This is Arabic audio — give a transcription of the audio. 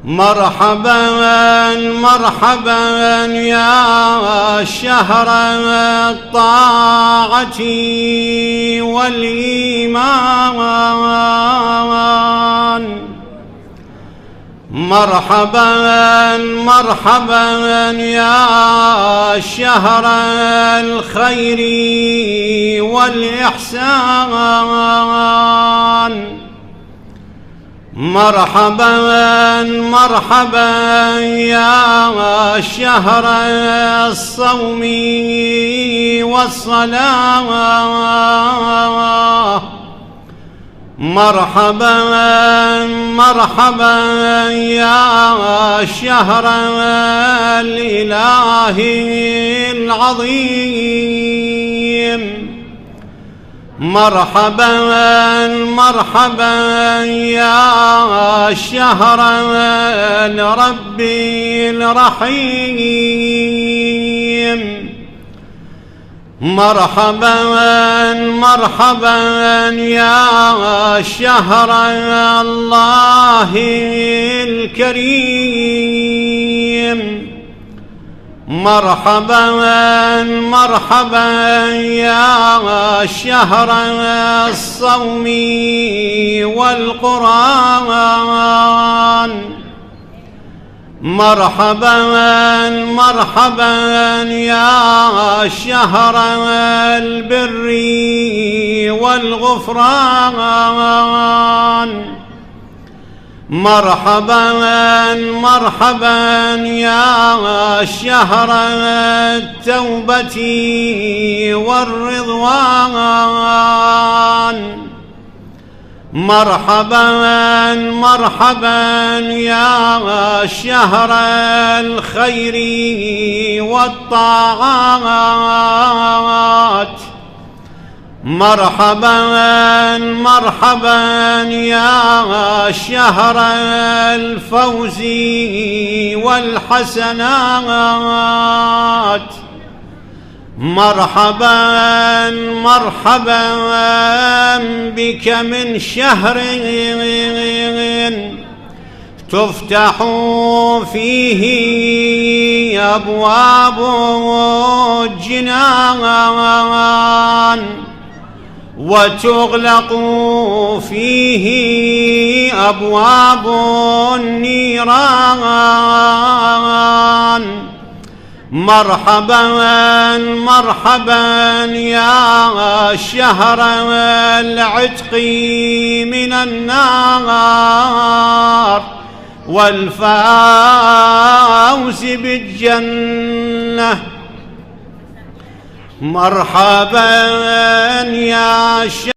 مرحبا مرحبا يا شهر الطاعة والإيمان، مرحبا مرحبا يا شهر الخير والإحسان، مرحبا مرحبا يا شهر الصوم والصلاة، مرحبا مرحبا يا شهر الإله العظيم، مرحبا مرحبا يا شهر الرب الرحيم، مرحبا مرحبا يا شهر الله الكريم، مرحبا مرحبا يا شهر الصوم والقرآن، مرحبا مرحبا يا شهر البر والغفران، مرحبا مرحبا يا شهر التوبة والرضوان، مرحبا مرحبا يا شهر الخير والطاعات، مرحبا مرحبا يا شهر الفوز والحسنات، مرحبا مرحبا بك من شهر تفتح فيه أبواب الجنان وتغلق فيه أبواب النيران، مرحبا مرحبا يا شهر العتق من النار والفوز بالجنة، مرحبا يا